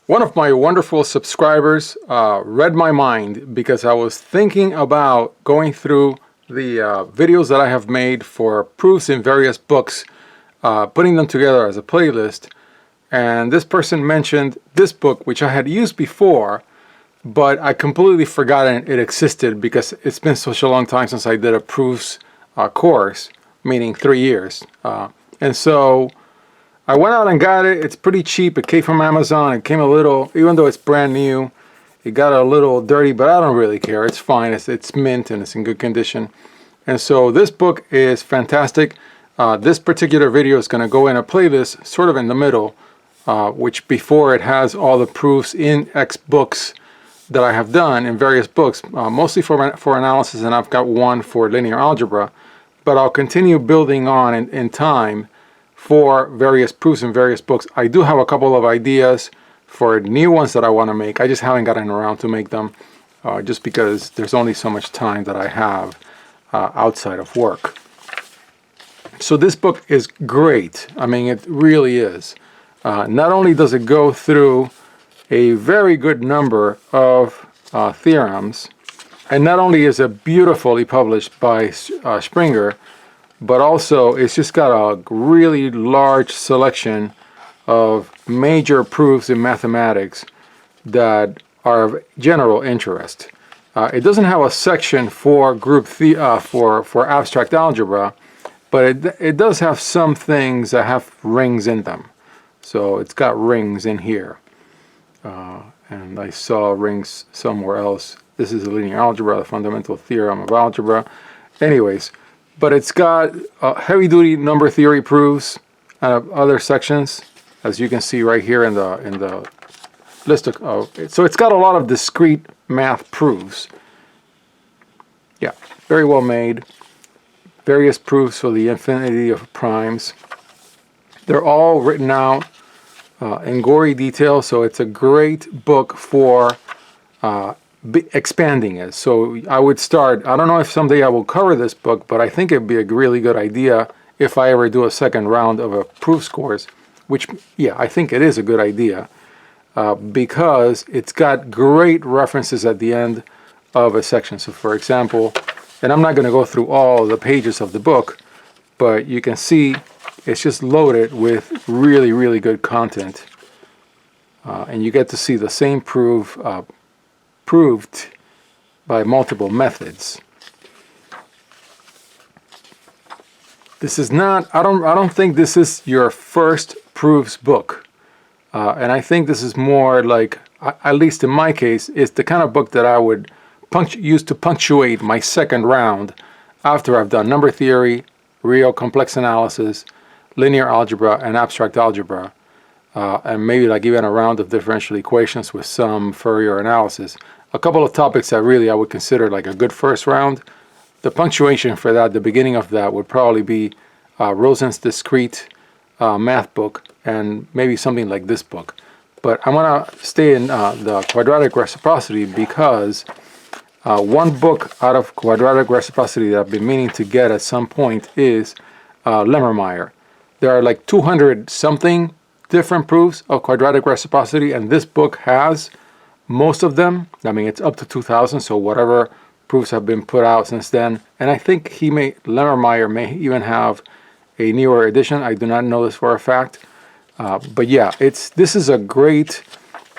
One of my wonderful subscribers read my mind because I was thinking about going through the videos that I have made for proofs in various books, putting them together as a playlist. And this person mentioned this book, which I had used before, but I completely forgotten it existed because it's been such a long time since I did a proofs course, meaning 3 years. And so I went out and got it. It's pretty cheap. It came from Amazon. It came a little, even though it's brand new, it got a little dirty, but I don't really care. It's fine. It's mint and it's in good condition. And so this book is fantastic. This particular video is going to go in a playlist sort of in the middle, which before it has all the proofs in X books that I have done in various books, mostly for analysis, and I've got one for linear algebra. But I'll continue building on in time for various proofs in various books. I do have a couple of ideas for new ones that I want to make. I just haven't gotten around to make them just because there's only so much time that I have outside of work. So this book is great. I mean, it really is. Not only does it go through a very good number of theorems, and not only is it beautifully published by Springer, but also it's just got a really large selection of major proofs in mathematics that are of general interest. It doesn't have a section for for abstract algebra, but it does have some things that have rings in them. So it's got rings in here. And I saw rings somewhere else. This is a linear algebra, the fundamental theorem of algebra. Anyways, but it's got heavy-duty number theory proofs and other sections, as you can see right here in the list of. So it's got a lot of discrete math proofs. Yeah, very well made. Various proofs for the infinity of primes. They're all written out in gory detail, so it's a great book for expanding it. So I would start, I don't know if someday I will cover this book, but I think it'd be a really good idea if I ever do a second round of a proofs course, which, yeah, I think it is a good idea because it's got great references at the end of a section. So for example, and I'm not going to go through all the pages of the book, but you can see it's just loaded with really, really good content. And you get to see the same proof proved by multiple methods. This is not, I don't think this is your first proofs book. And I think this is more like, at least in my case, it's the kind of book that I would use to punctuate my second round after I've done number theory, real complex analysis, linear algebra, and abstract algebra. And maybe like even a round of differential equations with some Fourier analysis. A couple of topics that really I would consider like a good first round. The punctuation for that, the beginning of that, would probably be Rosen's discrete math book and maybe something like this book. But I'm going to stay in the quadratic reciprocity because one book out of quadratic reciprocity that I've been meaning to get at some point is Lemmermeyer. There are like 200 something different proofs of quadratic reciprocity, and this book has most of them. I mean, it's up to 2,000, so whatever proofs have been put out since then. And I think Lemmermeyer may even have a newer edition. I do not know this for a fact. But yeah, this is a great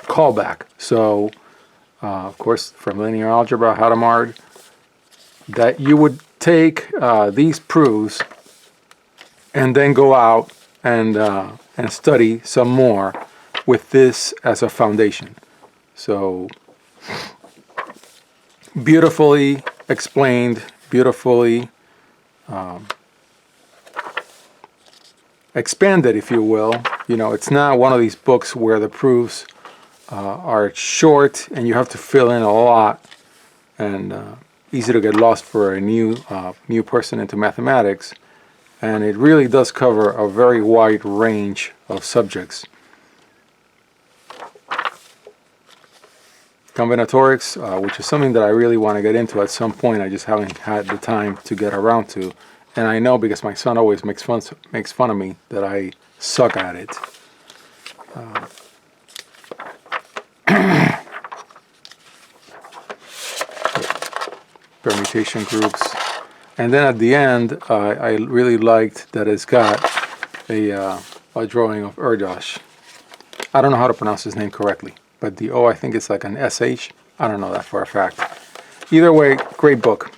callback. So, of course, from linear algebra, Hadamard, that you would take these proofs and then go out and study some more with this as a foundation. So beautifully explained, beautifully expanded, if you will. You know, it's not one of these books where the proofs are short and you have to fill in a lot and easy to get lost for a new person into mathematics. And it really does cover a very wide range of subjects. Combinatorics, which is something that I really want to get into at some point. I just haven't had the time to get around to. And I know because my son always makes fun of me that I suck at it. permutation groups. And then at the end, I really liked that it's got a drawing of Erdos. I don't know how to pronounce his name correctly, but the O, I think it's like an SH. I don't know that for a fact. Either way, great book.